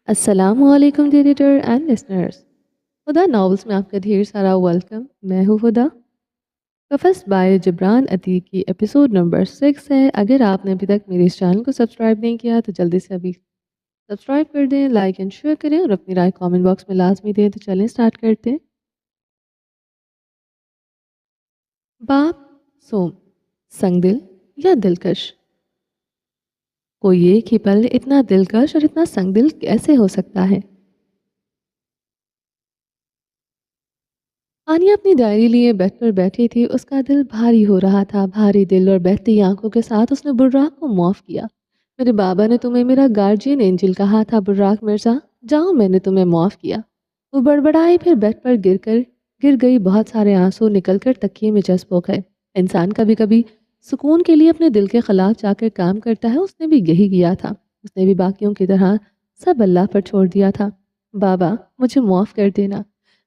السلام علیکم dear reader and listeners, Huda novels میں آپ کا ڈھیر سارا ویلکم۔ میں ہوں ہدا۔ قفس بائے جبران عتیق کی ایپیسوڈ نمبر 6 ہے۔ اگر آپ نے ابھی تک میرے اس چینل کو سبسکرائب نہیں کیا تو جلدی سے ابھی سبسکرائب کر دیں، لائک اینڈ شیئر کریں اور اپنی رائے کامنٹ باکس میں لازمی دیں۔ تو چلیں سٹارٹ کرتے ہیں۔ باپ سوم، سنگ دل یا دلکش؟ کوئی ایک ہی پل اتنا دلکش اور اتنا سنگ دل کیسے ہو سکتا ہے؟ آنیا اپنی ڈائری لیے بیڈ پر بیٹھی تھی۔ اس کا دل بھاری ہو رہا تھا، بھاری دل اور بہتی آنکھوں کے ساتھ اس نے براق کو معاف کیا۔ میرے بابا نے تمہیں میرا گارجین اینجل کہا تھا براق مرزا، جاؤ میں نے تمہیں معاف کیا۔ وہ بڑبڑائی، پھر بیڈ پر گر گئی۔ بہت سارے آنسو نکل کر تکیے میں جذب ہو گئے۔ انسان کبھی کبھی سکون کے لیے اپنے دل کے خلاف جا کر کام کرتا ہے۔ اس نے بھی یہی کیا تھا۔ اس نے بھی باقیوں کی طرح سب اللہ پر چھوڑ دیا تھا۔ بابا مجھے معاف کر دینا،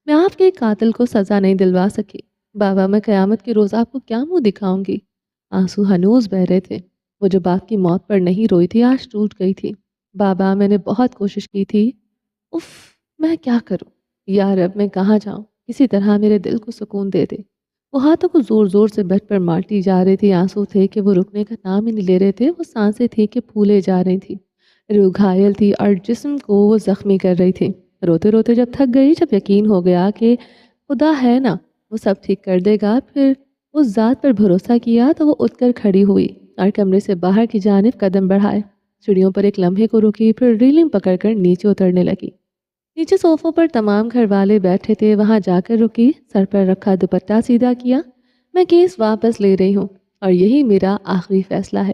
میں آپ کے قاتل کو سزا نہیں دلوا سکی۔ بابا میں قیامت کے روز آپ کو کیا منہ دکھاؤں گی؟ آنسو ہنوز بہ رہے تھے۔ وہ جو باپ کی موت پر نہیں روئی تھی آج ٹوٹ گئی تھی۔ بابا میں نے بہت کوشش کی تھی، اف میں کیا کروں؟ یا رب میں کہاں جاؤں؟ کسی طرح میرے دل کو سکون دے دے۔ وہ ہاتھوں کو زور زور سے بیڈ پر مارتی جا رہی تھی۔ آنسو تھے کہ وہ رکنے کا نام ہی نہیں لے رہے تھے۔ وہ سانسیں تھی کہ پھولے جا رہی تھی۔ روح گھائل تھی اور جسم کو وہ زخمی کر رہی تھی۔ روتے روتے جب تھک گئی، جب یقین ہو گیا کہ خدا ہے نا وہ سب ٹھیک کر دے گا، پھر اس ذات پر بھروسہ کیا، تو وہ اٹھ کر کھڑی ہوئی اور کمرے سے باہر کی جانب قدم بڑھائے۔ سیڑھیوں پر ایک لمحے کو رکی، پھر ریلنگ پکڑ کر نیچے اترنے لگی۔ نیچے صوفوں پر تمام گھر والے بیٹھے تھے۔ وہاں جا کر رکی، سر پر رکھا دوپٹہ سیدھا کیا۔ میں کیس واپس لے رہی ہوں اور یہی میرا آخری فیصلہ ہے۔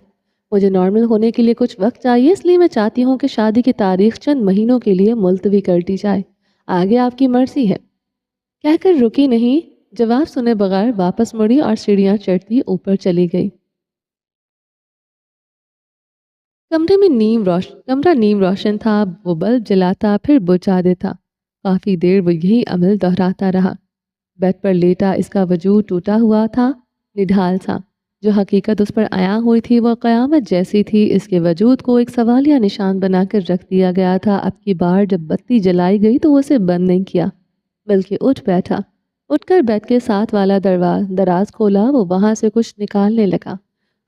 مجھے نارمل ہونے کے لیے کچھ وقت چاہیے، اس لیے میں چاہتی ہوں کہ شادی کی تاریخ چند مہینوں کے لیے ملتوی کر دی جائے۔ آگے آپ کی مرضی ہے۔ کہہ کر رکی نہیں، جواب سنے بغیر واپس مڑی اور سیڑھیاں چڑھتی اوپر چلی گئی۔ کمرہ نیم روشن تھا۔ وہ بلب جلاتا پھر بجھا دیتا۔ کافی دیر وہ یہی عمل دہراتا رہا۔ بیڈ پر لیٹا اس کا وجود ٹوٹا ہوا تھا، نڈھال سا۔ جو حقیقت اس پر عیاں ہوئی تھی وہ قیامت جیسی تھی۔ اس کے وجود کو ایک سوالیہ نشان بنا کر رکھ دیا گیا تھا۔ اب کی بار جب بتی جلائی گئی تو وہ اسے بند نہیں کیا، بلکہ اٹھ بیٹھا۔ اٹھ کر بیڈ کے ساتھ والا دراز کھولا۔ وہ وہاں سے کچھ نکالنے لگا۔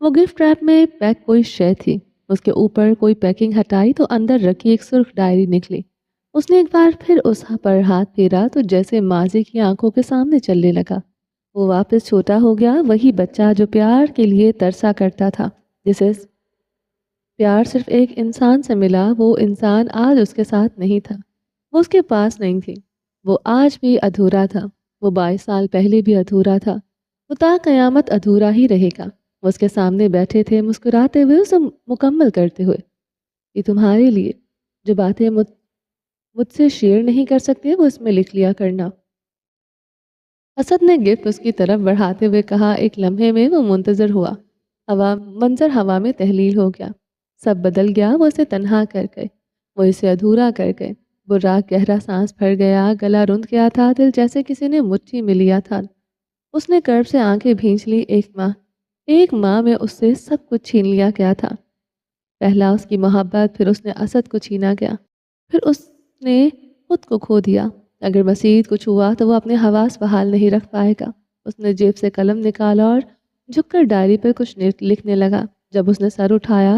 وہ گفٹ ریپ میں پیک کوئی شے تھی۔ اس کے اوپر کوئی پیکنگ ہٹائی تو اندر رکھی ایک سرخ ڈائری نکلی۔ اس نے ایک بار پھر اس پر ہاتھ پھیرا تو جیسے ماضی کی آنکھوں کے سامنے چلنے لگا۔ وہ واپس چھوٹا ہو گیا، وہی بچہ جو پیار کے لیے ترسا کرتا تھا، جسے پیار صرف ایک انسان سے ملا۔ وہ انسان آج اس کے ساتھ نہیں تھا، وہ اس کے پاس نہیں تھی۔ وہ آج بھی ادھورا تھا، وہ 22 سال پہلے بھی ادھورا تھا، وہ تا قیامت ادھورا ہی رہے گا۔ وہ اس کے سامنے بیٹھے تھے، مسکراتے ہوئے اسے مکمل کرتے ہوئے۔ یہ تمہارے لیے، جو باتیں مجھ سے شیئر نہیں کر سکتے وہ اس میں لکھ لیا کرنا۔ اسد نے گفٹ اس کی طرف بڑھاتے ہوئے کہا۔ ایک لمحے میں وہ منتظر ہوا۔ منظر ہوا میں تحلیل ہو گیا۔ سب بدل گیا۔ وہ اسے تنہا کر گئے، وہ اسے ادھورا کر گئے۔ براق گہرا سانس بھر گیا، گلا رند گیا تھا، دل جیسے کسی نے مٹھی میں لیا تھا۔ اس نے کرب سے آنکھیں بھینچ لی۔ ایک ماہ میں اس سے سب کچھ چھین لیا گیا تھا۔ پہلا اس کی محبت، پھر اس نے اسد کو چھینا گیا، پھر اس نے خود کو کھو دیا۔ اگر مزید کچھ ہوا تو وہ اپنے حواس بحال نہیں رکھ پائے گا۔ اس نے جیب سے قلم نکالا اور جھک کر ڈائری پر کچھ لکھنے لگا۔ جب اس نے سر اٹھایا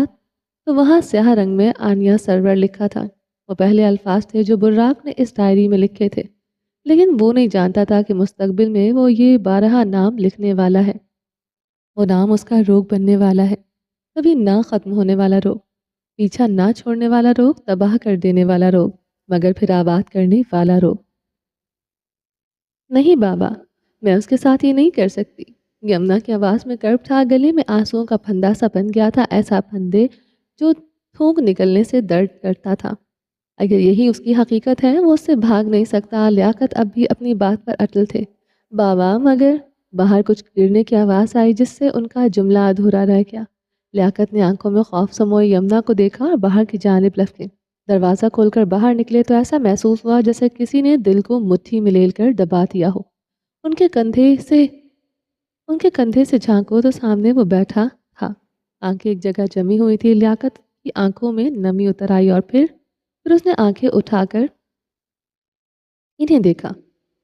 تو وہاں سیاہ رنگ میں آنیا سرور لکھا تھا۔ وہ پہلے الفاظ تھے جو براق نے اس ڈائری میں لکھے تھے، لیکن وہ نہیں جانتا تھا کہ مستقبل میں وہ یہ 12 نام لکھنے والا ہے۔ وہ نام اس کا روگ بننے والا ہے، کبھی نہ ختم ہونے والا روگ، پیچھا نہ چھوڑنے والا روگ، تباہ کر دینے والا روگ، مگر پھر آباد کرنے والا روگ۔ نہیں بابا، میں اس کے ساتھ یہ نہیں کر سکتی۔ یمنا کی آواز میں کرب تھا، گلے میں آنسوؤں کا پھندا سا بن گیا تھا، ایسا پھندے جو تھوک نکلنے سے درد کرتا تھا۔ اگر یہی اس کی حقیقت ہے، وہ اس سے بھاگ نہیں سکتا۔ لیاقت اب بھی اپنی بات پر اٹل تھے۔ بابا مگر باہر کچھ گرنے کی آواز آئی جس سے ان کا جملہ ادھورا رہ گیا۔ لیاقت نے آنکھوں میں خوف سموئے یمنا کو دیکھا اور باہر کی جانب لپکے۔ دروازہ کھول کر باہر نکلے تو ایسا محسوس ہوا جیسے کسی نے دل کو مٹھی میں لے کر دبا دیا ہو۔ ان کے کندھے سے جھانکو تو سامنے وہ بیٹھا تھا۔ آنکھیں ایک جگہ جمی ہوئی تھی۔ لیاقت کی آنکھوں میں نمی اتر آئی اور پھر پھر اس نے آنکھیں اٹھا کر انہیں دیکھا۔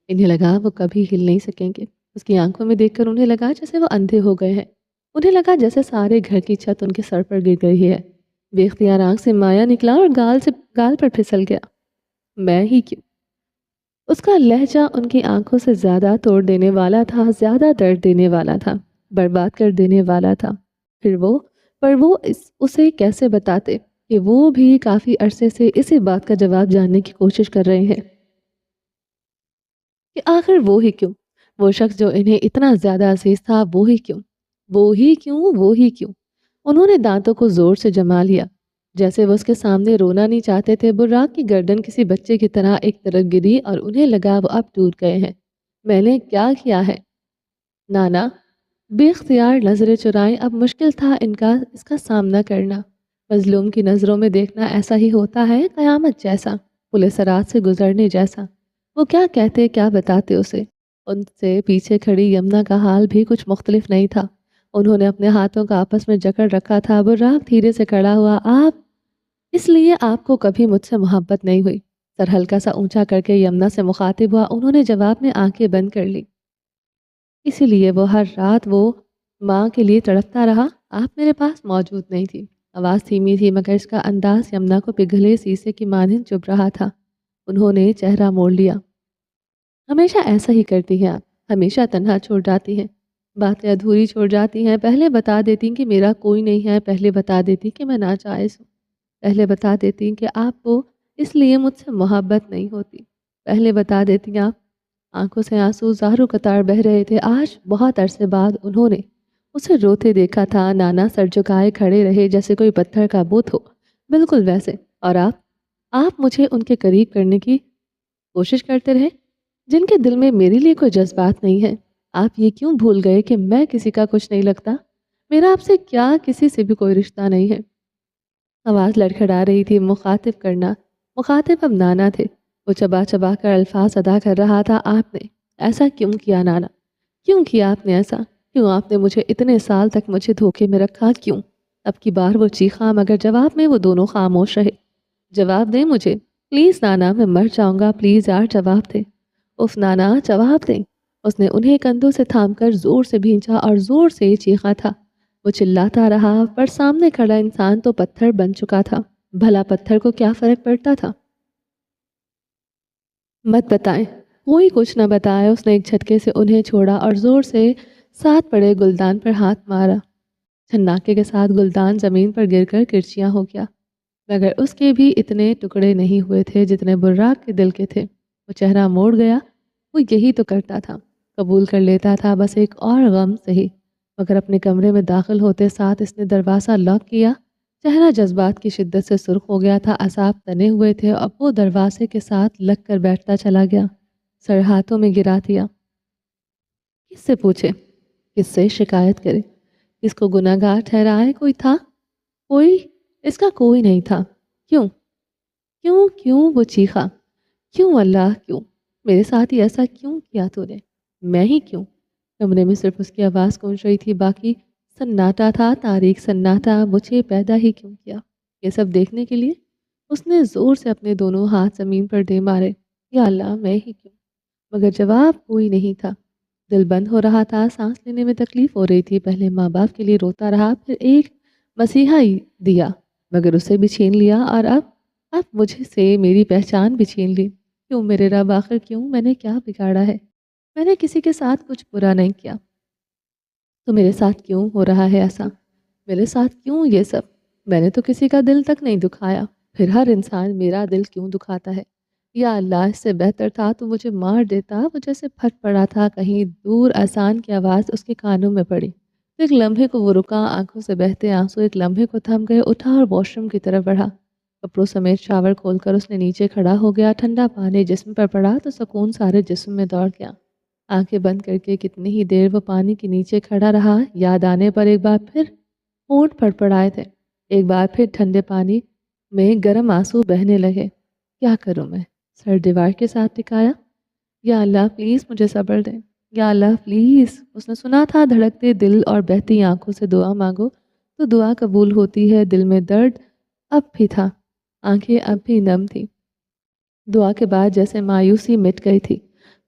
انہیں لگا وہ کبھی ہل نہیں سکیں گے۔ اس کی آنکھوں میں دیکھ کر انہیں لگا جیسے وہ اندھے ہو گئے ہیں۔ انہیں لگا جیسے سارے گھر کی چھت ان کے سر پر گر گئی ہے۔ بے اختیار آنکھ سے مایا نکلا اور گال پر پھسل گیا۔ میں ہی کیوں؟ اس کا لہجہ ان کی آنکھوں سے زیادہ توڑ دینے والا تھا، زیادہ درد دینے والا تھا، برباد کر دینے والا تھا۔ پر وہ اسے کیسے بتاتے کہ وہ بھی کافی عرصے سے اسی بات کا جواب جاننے کی کوشش کر رہے ہیں کہ آخر وہ ہی کیوں؟ وہ شخص جو انہیں اتنا زیادہ عزیز تھا، وہ ہی کیوں؟ وہ ہی کیوں؟ وہ ہی کیوں؟ انہوں نے دانتوں کو زور سے جما لیا، جیسے وہ اس کے سامنے رونا نہیں چاہتے تھے۔ براق کی گردن کسی بچے کی طرح ایک طرف گری اور انہیں لگا وہ اب ٹوٹ گئے ہیں۔ میں نے کیا کیا ہے؟ نانا بے اختیار نظریں چرائیں۔ اب مشکل تھا اس کا سامنا کرنا۔ مظلوم کی نظروں میں دیکھنا ایسا ہی ہوتا ہے، قیامت جیسا، پولیس رات سے گزرنے جیسا۔ وہ کیا کہتے، کیا بتاتے اسے؟ ان سے پیچھے کھڑی یمنا کا حال بھی کچھ مختلف نہیں تھا۔ انہوں نے اپنے ہاتھوں کا آپس میں جکڑ رکھا تھا۔ براق دھیرے سے کھڑا ہوا۔ اس لیے آپ کو کبھی مجھ سے محبت نہیں ہوئی؟ سر ہلکا سا اونچا کر کے یمنا سے مخاطب ہوا۔ انہوں نے جواب میں آنکھیں بند کر لی۔ اسی لیے وہ ہر رات وہ ماں کے لیے تڑپتا رہا۔ آپ میرے پاس موجود نہیں تھی۔ آواز دھیمی تھی مگر اس کا انداز یمنا کو پگھلے شیشے کی مانند چبھ رہا تھا۔ انہوں نے چہرہ موڑ لیا۔ ہمیشہ ایسا ہی کرتی ہیں آپ، ہمیشہ تنہا چھوڑ جاتی ہیں، باتیں ادھوری چھوڑ جاتی ہیں۔ پہلے بتا دیتی کہ میرا کوئی نہیں ہے، پہلے بتا دیتی کہ میں ناجائز ہوں، پہلے بتا دیتی کہ آپ کو اس لیے مجھ سے محبت نہیں ہوتی، پہلے بتا دیتی آپ۔ آنکھوں سے آنسو زاروں قطار بہہ رہے تھے۔ آج بہت عرصے بعد انہوں نے اسے روتے دیکھا تھا۔ نانا سر جھکائے کھڑے رہے جیسے کوئی پتھر کا بت ہو، بالکل ویسے۔ اور آپ مجھے ان کے قریب کرنے کی کوشش کرتے رہے جن کے دل میں میرے لیے کوئی جذبات نہیں ہے۔ آپ یہ کیوں بھول گئے کہ میں کسی کا کچھ نہیں لگتا؟ میرا آپ سے کیا کسی سے بھی کوئی رشتہ نہیں ہے؟ آواز لڑکھڑا رہی تھی۔ مخاطب اب نانا تھے۔ وہ چبا چبا کر الفاظ ادا کر رہا تھا۔ آپ نے ایسا کیوں کیا نانا؟ کیوں کیا آپ نے ایسا؟ کیوں آپ نے مجھے اتنے سال تک مجھے دھوکے میں رکھا؟ کیوں؟ اب کی بار وہ چیخا مگر جواب میں وہ دونوں خاموش رہے۔ جواب دیں مجھے پلیز نانا، میں مر جاؤں گا، پلیز یار جواب دیں۔ اف نانا جواب دیں۔ اس نے انہیں کندھوں سے تھام کر زور سے بھینچا اور زور سے چیخا تھا۔ وہ چلاتا رہا پر سامنے کھڑا انسان تو پتھر بن چکا تھا۔ بھلا پتھر کو کیا فرق پڑتا تھا؟ مت بتائیں۔ کوئی کچھ نہ بتائے۔ اس نے ایک جھٹکے سے انہیں چھوڑا اور زور سے ساتھ پڑے گلدان پر ہاتھ مارا۔ چھناکے کے ساتھ گلدان زمین پر گر کر کرچیاں ہو گیا، مگر اس کے بھی اتنے ٹکڑے نہیں ہوئے تھے جتنے براق کے دل کے تھے۔ وہ چہرہ موڑ گیا۔ وہ یہی تو کرتا تھا، قبول کر لیتا تھا بس ایک اور غم سہی۔ مگر اپنے کمرے میں داخل ہوتے ساتھ اس نے دروازہ لاک کیا۔ چہرہ جذبات کی شدت سے سرخ ہو گیا تھا، اعصاب تنے ہوئے تھے۔ اب وہ دروازے کے ساتھ لگ کر بیٹھتا چلا گیا، سر ہاتھوں میں گرا دیا۔ کس سے پوچھے؟ کس سے شکایت کرے؟ کس کو گناہ گار ٹھہرائے؟ کوئی تھا؟ کوئی؟ اس کا کوئی نہیں تھا۔ کیوں کیوں کیوں؟ وہ چیخا۔ کیوں اللہ کیوں؟ میرے ساتھ ہی ایسا کیوں کیا تو نے؟ میں ہی کیوں؟ کمرے میں صرف اس کی آواز گونج رہی تھی، باقی سناٹا تھا، تاریک سناٹا۔ مجھے پیدا ہی کیوں کیا؟ یہ سب دیکھنے کے لیے؟ اس نے زور سے اپنے دونوں ہاتھ زمین پر دے مارے۔ یا اللہ میں ہی کیوں؟ مگر جواب کوئی نہیں تھا۔ دل بند ہو رہا تھا، سانس لینے میں تکلیف ہو رہی تھی۔ پہلے ماں باپ کے لیے روتا رہا، پھر ایک مسیحا ہی دیا مگر اسے بھی چھین لیا، اور اب مجھے سے میری پہچان بھی چھین لی۔ کیوں میرے رب؟ آخر کیوں؟ میں نے کیا بگاڑا ہے؟ میں نے کسی کے ساتھ کچھ برا نہیں کیا، تو میرے ساتھ کیوں ہو رہا ہے ایسا؟ میرے ساتھ کیوں یہ سب؟ میں نے تو کسی کا دل تک نہیں دکھایا، پھر ہر انسان میرا دل کیوں دکھاتا ہے؟ یا اللہ، اس سے بہتر تھا تو مجھے مار دیتا۔ وہ جیسے پھٹ پڑا تھا، کہیں دور اذان کی آواز اس کے کانوں میں پڑی۔ ایک لمحے کو وہ رکا، آنکھوں سے بہتے آنسو ایک لمحے کو تھم گئے، اٹھا اور واش روم کی طرف بڑھا۔ کپڑوں سمیت شاور کھول کر اس نے نیچے کھڑا ہو گیا۔ ٹھنڈا پانی جسم پر پڑا تو سکون سارے جسم میں دوڑ گیا۔ آنکھیں بند کر کے کتنی ہی دیر وہ پانی کے نیچے کھڑا رہا۔ یاد آنے پر ایک بار پھر ہونٹ پھڑپڑائے تھے، ایک بار پھر ٹھنڈے پانی میں گرم آنسو بہنے لگے۔ کیا کروں میں؟ سر دیوار کے ساتھ ٹکایا۔ یا اللہ پلیز مجھے صبر دیں، یا اللہ پلیز۔ اس نے سنا تھا دھڑکتے دل اور بہتی آنکھوں سے دعا مانگو تو دعا قبول ہوتی ہے۔ دل میں درد اب بھی تھا، آنکھیں اب بھی نم تھیں۔ دعا کے بعد جیسے مایوسی مٹ گئی تھی۔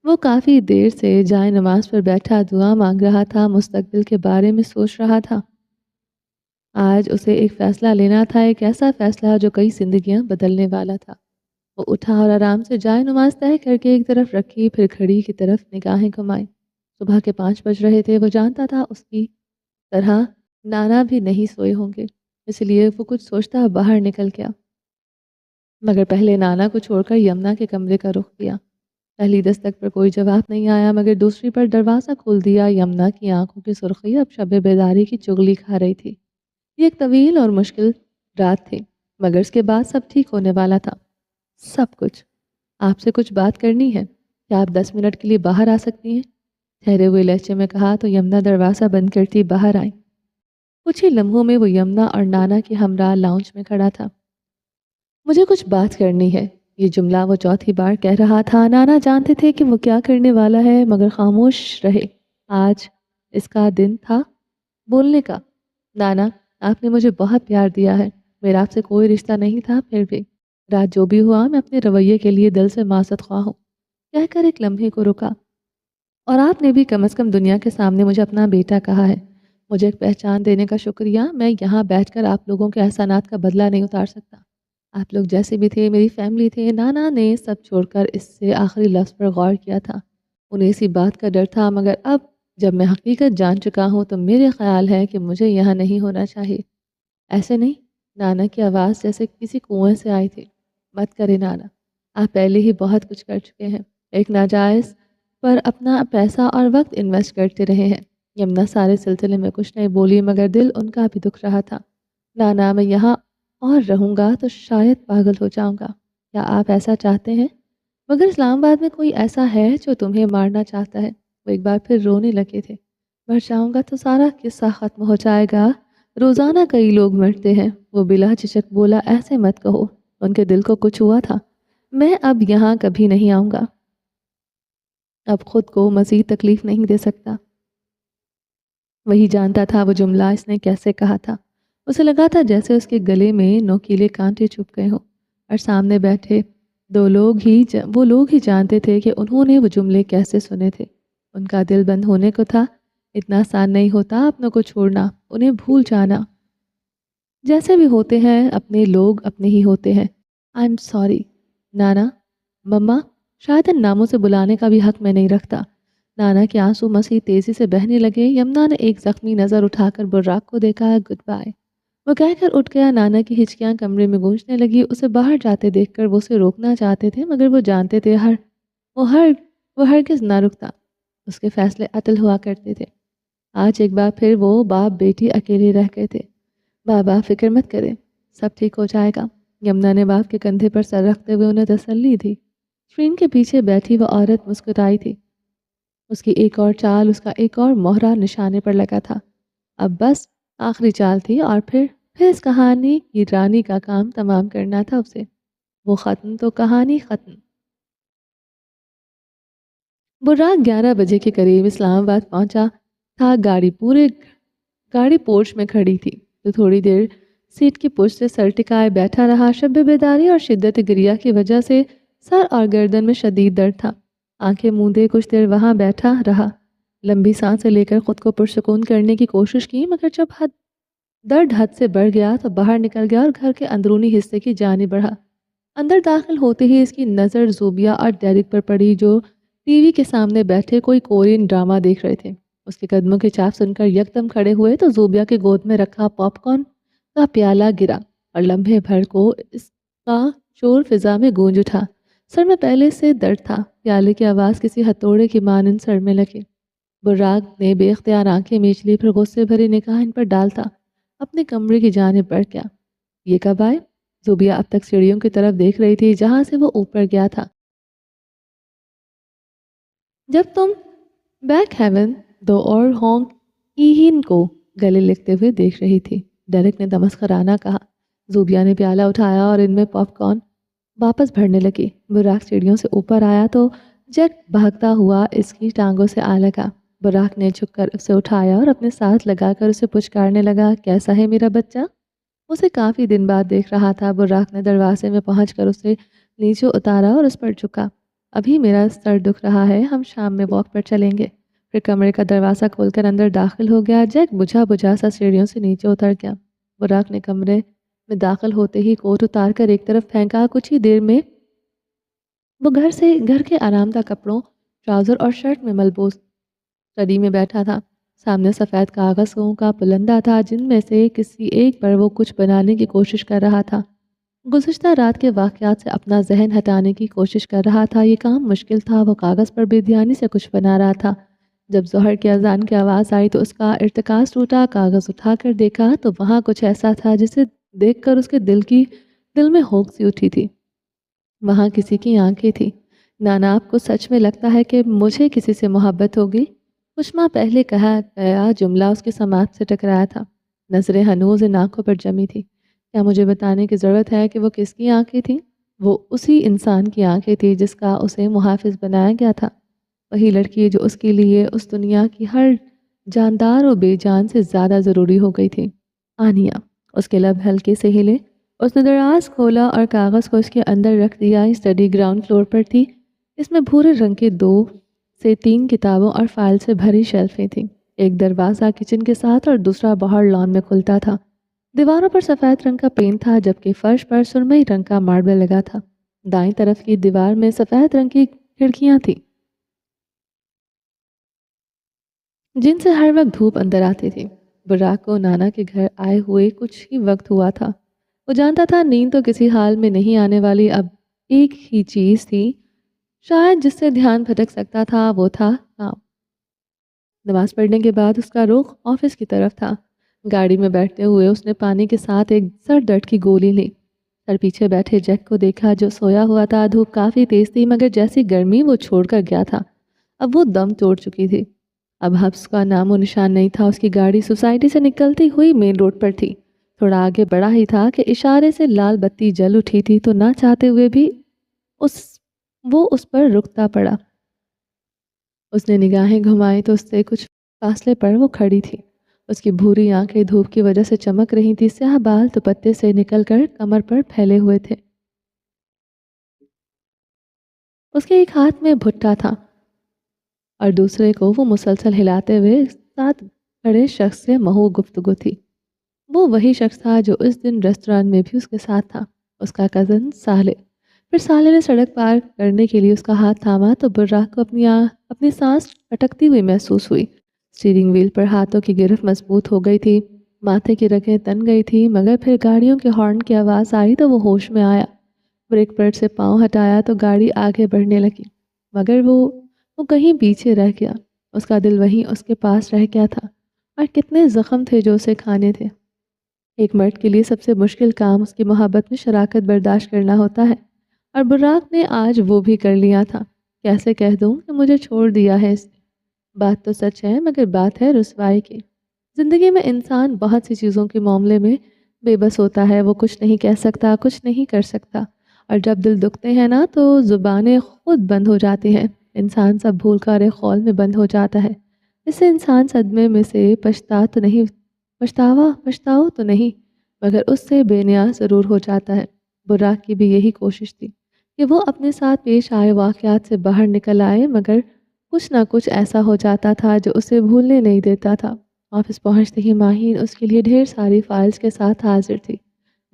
وہ کافی دیر سے جائے نماز پر بیٹھا دعا مانگ رہا تھا، مستقبل کے بارے میں سوچ رہا تھا۔ آج اسے ایک فیصلہ لینا تھا، ایک ایسا فیصلہ جو کئی زندگیاں بدلنے والا تھا۔ وہ اٹھا اور آرام سے جائے نماز طے کر کے ایک طرف رکھی، پھر گھڑی کی طرف نگاہیں گھمائیں۔ صبح کے 5 بج رہے تھے۔ وہ جانتا تھا اس کی طرح نانا بھی نہیں سوئے ہوں گے، اس لیے وہ کچھ سوچتا باہر نکل گیا، مگر پہلے نانا کو چھوڑ کر یمنا کے کمرے کا رخ کیا۔ پہلی دستک پر کوئی جواب نہیں آیا، مگر دوسری پر دروازہ کھول دیا۔ یمنا کی آنکھوں کی سرخی اب شب بیداری کی چغلی کھا رہی تھی۔ یہ ایک طویل اور مشکل رات تھی، مگر اس کے بعد سب ٹھیک ہونے والا تھا۔ سب کچھ۔ آپ سے کچھ بات کرنی ہے، کیا آپ 10 منٹ کے لیے باہر آ سکتی ہیں؟ ٹھہرے ہوئے لہجے میں کہا تو یمنا دروازہ بند کرتی باہر آئی۔ کچھ ہی لمحوں میں وہ یمنا اور نانا کے ہمراہ لاؤنج میں کھڑا تھا۔ مجھے کچھ بات کرنی ہے، یہ جملہ وہ چوتھی بار کہہ رہا تھا۔ نانا جانتے تھے کہ وہ کیا کرنے والا ہے، مگر خاموش رہے۔ آج اس کا دن تھا بولنے کا۔ نانا، آپ نے مجھے بہت پیار دیا ہے، میرا آپ سے کوئی رشتہ نہیں تھا، پھر بھی رات جو بھی ہوا میں اپنے رویے کے لیے دل سے معذرت خواہ ہوں، کہہ کر ایک لمحے کو رکا۔ اور آپ نے بھی کم از کم دنیا کے سامنے مجھے اپنا بیٹا کہا ہے، مجھے ایک پہچان دینے کا شکریہ۔ میں یہاں بیٹھ کر آپ لوگوں کے احسانات کا بدلہ نہیں اتار سکتا، آپ لوگ جیسے بھی تھے میری فیملی تھے۔ نانا نے سب چھوڑ کر اس سے آخری لفظ پر غور کیا تھا۔ انہیں اسی بات کا ڈر تھا، مگر اب جب میں حقیقت جان چکا ہوں تو میرے خیال ہے کہ مجھے یہاں نہیں ہونا چاہیے۔ ایسے نہیں، نانا کی آواز جیسے کسی کنویں سے آئی تھی۔ مت کرے نانا، آپ پہلے ہی بہت کچھ کر چکے ہیں، ایک ناجائز پر اپنا پیسہ اور وقت انویسٹ کرتے رہے ہیں۔ یمنا سارے سلسلے میں کچھ نہیں بولی، مگر دل ان کا بھی دکھ رہا تھا۔ نانا، میں یہاں اور رہوں گا تو شاید پاگل ہو جاؤں گا، کیا آپ ایسا چاہتے ہیں؟ مگر اسلام آباد میں کوئی ایسا ہے جو تمہیں مارنا چاہتا ہے؟ وہ ایک بار پھر رونے لگے تھے۔ مر جاؤں گا تو سارا قصہ ختم ہو جائے گا، روزانہ کئی لوگ مرتے ہیں۔ وہ بلا جھجک بولا، ایسے مت کہو، ان کے دل کو کچھ ہوا تھا۔ میں اب یہاں کبھی نہیں آؤں گا، اب خود کو مزید تکلیف نہیں دے سکتا۔ وہی جانتا تھا وہ جملہ اس نے کیسے کہا تھا۔ اسے لگا تھا جیسے اس کے گلے میں نوکیلے کانٹے چھپ گئے ہوں، اور سامنے بیٹھے وہ لوگ ہی جانتے تھے کہ انہوں نے وہ جملے کیسے سنے تھے۔ ان کا دل بند ہونے کو تھا۔ اتنا آسان نہیں ہوتا اپنوں کو چھوڑنا، انہیں بھول جانا۔ جیسے بھی ہوتے ہیں اپنے لوگ اپنے ہی ہوتے ہیں۔ آئی ایم سوری نانا، مما، شاید ان ناموں سے بلانے کا بھی حق میں نہیں رکھتا۔ نانا کے آنسو مسیح تیزی سے بہنے لگے۔ یمنا نے ایک زخمی نظر اٹھا کر براق کو دیکھا۔ گڈ بائے، وہ کہہ کر اٹھ گیا۔ نانا کی ہچکیاں کمرے میں گونجنے لگی۔ اسے باہر جاتے دیکھ کر وہ اسے روکنا چاہتے تھے، مگر وہ جانتے تھے وہ ہرگز نہ رکتا۔ اس کے فیصلے اٹل ہوا کرتے تھے۔ آج ایک بار پھر وہ باپ بیٹی اکیلے رہ گئے تھے۔ بابا، فکر مت کریں، سب ٹھیک ہو جائے گا۔ یمنا نے باپ کے کندھے پر سر رکھتے ہوئے انہیں تسلی دی۔ اسکرین کے پیچھے بیٹھی وہ عورت مسکرائی تھی۔ اس کی ایک اور چال، اس کا ایک اور مہرہ نشانے پر لگا تھا۔ اب بس آخری چال تھی، اور پھر اس کہانی کی رانی کا کام تمام کرنا تھا اسے۔ وہ ختم تو کہانی ختم۔ براق 11 بجے کے قریب اسلام آباد پہنچا تھا۔ گاڑی پورچ میں کھڑی تھی تو تھوڑی دیر سیٹ کی پشت سے سر ٹکائے بیٹھا رہا۔ شب بیداری اور شدت گریہ کی وجہ سے سر اور گردن میں شدید درد تھا۔ آنکھیں موندے کچھ دیر وہاں بیٹھا رہا۔ لمبی سانسیں لے کر خود کو پرسکون کرنے کی کوشش کی، مگر جب درد حد سے بڑھ گیا تو باہر نکل گیا اور گھر کے اندرونی حصے کی جانب بڑھا۔ اندر داخل ہوتے ہی اس کی نظر زوبیہ اور ڈیرک پر پڑی، جو ٹی وی کے سامنے بیٹھے کوئی کورین ڈرامہ دیکھ رہے تھے۔ اس کے قدموں کی چاپ سن کر یکدم کھڑے ہوئے تو زوبیہ کے گود میں رکھا پاپ کارن کا پیالہ گرا اور لمحے بھر کو اس کا شور فضا میں گونج اٹھا۔ سر میں پہلے سے درد تھا۔ پیالے کی آواز کسی ہتھوڑے کی مانند سر میں لگی۔ براق نے بے اختیار آنکھیں میچ لی، پھر غصے بھری نگاہ ان پر ڈالتا اپنے کمرے کی جانب بڑھ گیا۔ یہ کب آئے؟ زوبیہ اب تک سیڑھیوں کی طرف دیکھ رہی تھی جہاں سے وہ اوپر گیا تھا۔ جب تم بیک ہیون دو اور ہونگ ایہین کو گلے لگتے ہوئے دیکھ رہی تھی، ڈیرک نے تمسخرانہ کہا۔ زوبیہ نے پیالہ اٹھایا اور ان میں پاپ کارن واپس بھرنے لگی۔ براق سیڑھیوں سے اوپر آیا تو جیٹ بھاگتا ہوا اس کی ٹانگوں سے آ لگا۔ براق نے جھک کر اسے اٹھایا اور اپنے ساتھ لگا کر اسے پچکارنے لگا، کیسا ہے میرا بچہ؟ اسے کافی دن بعد دیکھ رہا تھا۔ براق نے دروازے میں پہنچ کر اسے نیچے اتارا اور اس پر جھکا۔ ابھی میرا سر دکھ رہا ہے، ہم شام میں واک پر چلیں گے۔ پھر کمرے کا دروازہ کھول کر اندر داخل ہو گیا۔ جیک بجھا بجھا سا سیڑھیوں سے نیچے اتر گیا۔ براق نے کمرے میں داخل ہوتے ہی کوٹ اتار کر ایک طرف پھینکا۔ کچھ ہی دیر میں وہ گھر کے آرام دہ کپڑوں، ٹراؤزر اور شرٹ میں ملبوس اسٹڈی میں بیٹھا تھا۔ سامنے سفید کاغذوں کا پلندہ تھا جن میں سے کسی ایک پر وہ کچھ بنانے کی کوشش کر رہا تھا۔ گزشتہ رات کے واقعات سے اپنا ذہن ہٹانے کی کوشش کر رہا تھا۔ یہ کام مشکل تھا۔ وہ کاغذ پر بے دھیانی سے کچھ بنا رہا تھا۔ جب ظہر کی اذان کی آواز آئی تو اس کا ارتکاز ٹوٹا۔ کاغذ اٹھا کر دیکھا تو وہاں کچھ ایسا تھا جسے دیکھ کر اس کے دل میں ہوک سی اٹھی تھی۔ وہاں کسی کی آنکھیں تھی۔ نانا آپ کو سچ میں لگتا ہے کہ مجھے کسی سے محبت ہوگی؟ کچھ ماہ پہلے کہا گیا جملہ اس کے سماعت سے ٹکرایا تھا۔ نظریں ہنوز ان آنکھوں پر جمی تھی۔ کیا مجھے بتانے کی ضرورت ہے کہ وہ کس کی آنکھیں تھیں؟ وہ اسی انسان کی آنکھیں تھی جس کا اسے محافظ بنایا گیا تھا۔ وہی لڑکی جو اس کے لیے اس دنیا کی ہر جاندار و بے جان سے زیادہ ضروری ہو گئی تھی۔ آنیہ۔ اس کے لب ہلکے سے ہلے۔ اس نے دراز کھولا اور کاغذ کو اس کے اندر رکھ دیا۔ اسٹڈی گراؤنڈ فلور پر تھی۔ اس میں بھورے رنگ کے 2 سے 3 کتابوں اور فائل سے بھری شیلفیں تھیں۔ ایک دروازہ کچن کے ساتھ اور دوسرا باہر لان میں کھلتا تھا۔ دیواروں پر سفید رنگ کا پینٹ تھا جبکہ فرش پر سرمئی رنگ کا ماربل لگا تھا۔ دائیں طرف کی دیوار میں سفید رنگ کی کھڑکیاں تھیں جن سے ہر وقت دھوپ اندر آتی تھی۔ براق کو نانا کے گھر آئے ہوئے کچھ ہی وقت ہوا تھا۔ وہ جانتا تھا نیند تو کسی حال میں نہیں آنے والی۔ اب ایک ہی چیز تھی شاید جس سے دھیان بھٹک سکتا تھا، وہ تھا کام۔ نماز پڑھنے کے بعد اس کا رخ آفس کی طرف تھا۔ گاڑی میں بیٹھتے ہوئے اس نے پانی کے ساتھ ایک سر درد کی گولی لی۔ سر پیچھے بیٹھے جیک کو دیکھا جو سویا ہوا تھا۔ دھوپ کافی تیز تھی مگر جیسی گرمی وہ چھوڑ کر گیا تھا اب وہ دم توڑ چکی تھی۔ اب حبس کا نام و نشان نہیں تھا۔ اس کی گاڑی سوسائٹی سے نکلتی ہوئی مین روڈ پر تھی۔ تھوڑا آگے بڑھا ہی تھا کہ اشارے سے لال بتی جل اٹھی تھی تو نہ چاہتے ہوئے بھی وہ اس پر رکتا پڑا۔ اس نے نگاہیں گھمائی تو اس سے کچھ فاصلے پر وہ کھڑی تھی۔ اس کی بھوری آنکھیں دھوپ کی وجہ سے چمک رہی تھی۔ سیاہ بال دوپٹے سے نکل کر کمر پر پھیلے ہوئے تھے۔ اس کے ایک ہاتھ میں بھٹا تھا اور دوسرے کو وہ مسلسل ہلاتے ہوئے ساتھ کھڑے شخص سے محو گفتگو تھی۔ وہ وہی شخص تھا جو اس دن ریسٹوران میں بھی اس کے ساتھ تھا، اس کا کزن صالح۔ پھر صالح نے سڑک پار کرنے کے لیے اس کا ہاتھ تھاما تو براق کو اپنی سانس اٹکتی ہوئی محسوس ہوئی۔ اسٹیئرنگ وہیل پر ہاتھوں کی گرفت مضبوط ہو گئی تھی، ماتھے کی رگیں تن گئی تھی، مگر پھر گاڑیوں کے ہارن کی آواز آئی تو وہ ہوش میں آیا۔ بریک پیڈ سے پاؤں ہٹایا تو گاڑی آگے بڑھنے لگی، مگر وہ کہیں پیچھے رہ گیا۔ اس کا دل وہیں اس کے پاس رہ گیا تھا، اور کتنے زخم تھے جو اسے کھانے تھے۔ ایک مرد کے لیے سب سے مشکل کام اس کی محبت میں شراکت برداشت کرنا ہوتا ہے، اور براق نے آج وہ بھی کر لیا تھا۔ کیسے کہہ دوں کہ مجھے چھوڑ دیا ہے اس نے؟ بات تو سچ ہے مگر بات ہے رسوائی کی۔ زندگی میں انسان بہت سی چیزوں کے معاملے میں بے بس ہوتا ہے۔ وہ کچھ نہیں کہہ سکتا، کچھ نہیں کر سکتا، اور جب دل دکھتے ہیں نا تو زبانیں خود بند ہو جاتی ہیں۔ انسان سب بھول کر ایک خول میں بند ہو جاتا ہے۔ اس سے انسان صدمے میں سے پچھتاؤ تو نہیں مگر اس سے بے نیاز ضرور ہو جاتا ہے۔ براق کی بھی یہی کوشش تھی کہ وہ اپنے ساتھ پیش آئے واقعات سے باہر نکل آئے، مگر کچھ نہ کچھ ایسا ہو جاتا تھا جو اسے بھولنے نہیں دیتا تھا۔ آفس پہنچتے ہی ماہین اس کے لیے ڈھیر ساری فائلز کے ساتھ حاضر تھی۔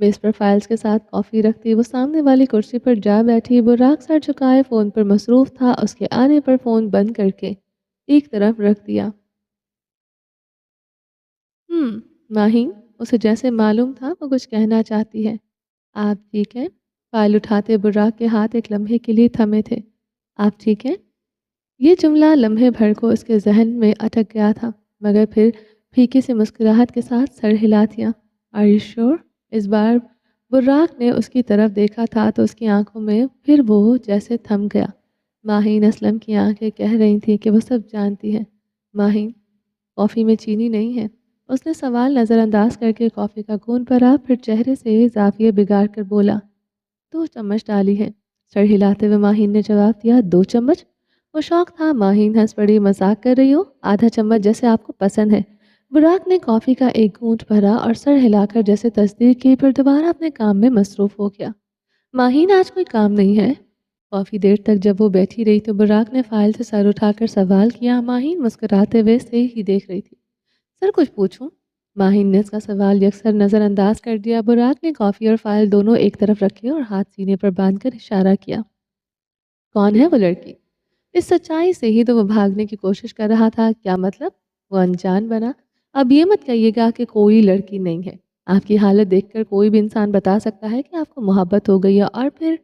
میز پر فائلز کے ساتھ کافی رکھتی وہ سامنے والی کرسی پر جا بیٹھی۔ براق سر جھکائے فون پر مصروف تھا۔ اس کے آنے پر فون بند کر کے ایک طرف رکھ دیا۔ ماہین، اسے جیسے معلوم تھا وہ کچھ کہنا چاہتی ہے۔ آپ ٹھیک ہیں؟ فائل اٹھاتے براق کے ہاتھ ایک لمحے کے لیے تھمے تھے۔ آپ ٹھیک ہیں؟ یہ جملہ لمحے بھر کو اس کے ذہن میں اٹک گیا تھا، مگر پھر پھیکی سی مسکراہٹ کے ساتھ سر ہلا دیا۔ Are you sure؟ اس بار براق نے اس کی طرف دیکھا تھا تو اس کی آنکھوں میں پھر وہ جیسے تھم گیا۔ ماہین اسلم کی آنکھیں کہہ رہی تھیں کہ وہ سب جانتی ہے۔ ماہین، کافی میں چینی نہیں ہے؟ اس نے سوال نظر انداز کر کے کافی کا گھونٹ بھرا، پھر چہرے سے زاویہ بگاڑ کر بولا، 2 چمچ ڈالی ہے۔ سر ہلاتے ہوئے ماہین نے جواب دیا، 2 چمچ؟ وہ شوق تھا۔ ماہین ہنس پڑی، مذاق کر رہی ہو؟ آدھا چمچ جیسے آپ کو پسند ہے۔ براق نے کافی کا ایک گھونٹ بھرا اور سر ہلا کر جیسے تصدیق کی، پھر دوبارہ اپنے کام میں مصروف ہو گیا۔ ماہین آج کوئی کام نہیں ہے؟ کافی دیر تک جب وہ بیٹھی رہی تو براق نے فائل سے سر اٹھا کر سوال کیا۔ ماہین مسکراتے ہوئے سے ہی دیکھ رہی تھی۔ سر کچھ پوچھوں؟ ماہین نے اس کا سوال یکسر نظر انداز کر دیا۔ براق نے کافی اور فائل دونوں ایک طرف رکھے اور ہاتھ سینے پر باندھ کر اشارہ کیا۔ کون ہے وہ لڑکی؟ اس سچائی سے ہی تو وہ بھاگنے کی کوشش کر رہا تھا۔ کیا مطلب؟ وہ انجان بنا۔ اب یہ مت کہیے گا کہ کوئی لڑکی نہیں ہے۔ آپ کی حالت دیکھ کر کوئی بھی انسان بتا سکتا ہے کہ آپ کو محبت ہو گئی ہے۔ اور پھر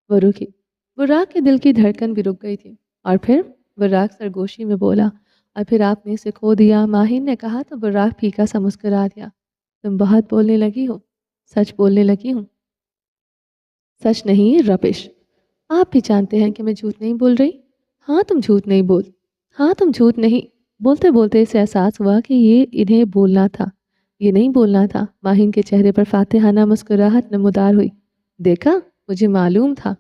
وہ رکی۔ براق کے دل کی دھڑکن بھی رک گئی تھی۔ اور پھر براق سرگوشی میں بولا، اور پھر آپ نے اسے کھو دیا۔ ماہین نے کہا تو براق پھیکا سا مسکرا دیا۔ تم بہت بولنے لگی ہو۔ سچ بولنے لگی ہوں۔ سچ نہیں، ربش۔ آپ بھی جانتے ہیں کہ میں جھوٹ نہیں بول رہی۔ ہاں تم جھوٹ نہیں بول ہاں تم جھوٹ نہیں بولتے بولتے اسے احساس ہوا کہ یہ انہیں بولنا تھا، یہ نہیں بولنا تھا۔ ماہین کے چہرے پر فاتحانہ مسکراہٹ نمودار ہوئی۔ دیکھا، مجھے معلوم تھا۔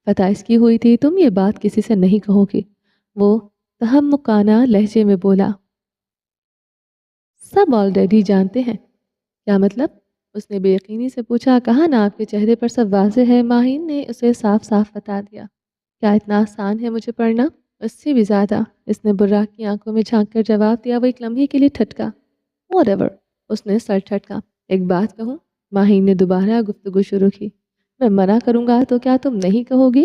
فتح اس کی ہوئی تھی، تم یہ بات کسی سے نہیں کہو گی۔ وہ تہمکانہ لہجے میں بولا۔ سب آلریڈی جانتے ہیں۔ کیا مطلب؟ اس نے بے یقینی سے پوچھا۔ کہا نا آپ کے چہرے پر سب واضح ہے۔ ماہین نے اسے صاف صاف بتا دیا۔ کیا اتنا آسان ہے مجھے پڑھنا؟ اس سے بھی زیادہ، اس نے براق کی آنکھوں میں جھانک کر جواب دیا۔ وہ ایک لمحے کے لیے ٹھٹکا۔ واٹ ایور، اس نے سر ٹھٹکا۔ ایک بات کہوں؟ ماہین نے دوبارہ گفتگو شروع کی۔ میں منع کروں گا تو کیا تم نہیں کہو گی؟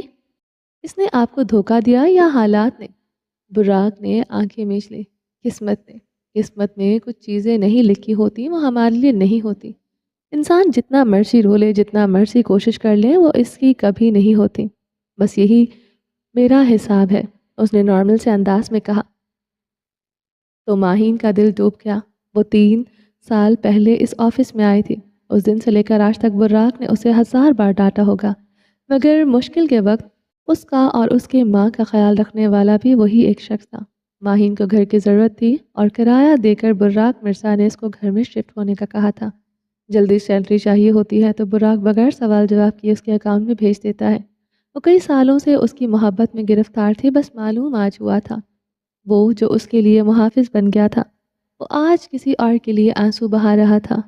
اس نے آپ کو دھوکہ دیا یا حالات نے؟ براق نے آنکھیں میچ لی۔ قسمت میں کچھ چیزیں نہیں لکھی ہوتی، وہ ہمارے لیے نہیں ہوتی۔ انسان جتنا مرضی رو لے، جتنا مرضی کوشش کر لے، وہ اس کی کبھی نہیں ہوتی۔ بس یہی میرا حساب ہے، اس نے نارمل سے انداز میں کہا۔ تو ماہین کا دل ڈوب گیا۔ وہ 3 سال پہلے اس آفس میں آئی تھی۔ اس دن سے لے کر آج تک براق نے اسے 1000 بار ڈانٹا ہوگا، مگر مشکل کے وقت اس کا اور اس کے ماں کا خیال رکھنے والا بھی وہی ایک شخص تھا۔ ماہین کو گھر کی ضرورت تھی اور کرایہ دے کر براق مرزا نے اس کو گھر میں شفٹ ہونے کا کہا تھا۔ جلدی سیلری چاہیے ہوتی ہے تو براق بغیر سوال جواب کیے اس کے اکاؤنٹ میں بھیج دیتا ہے۔ وہ کئی سالوں سے اس کی محبت میں گرفتار تھی، بس معلوم آج ہوا تھا۔ وہ جو اس کے لیے محافظ بن گیا تھا، وہ آج کسی اور کے لیے آنسو بہا رہا تھا۔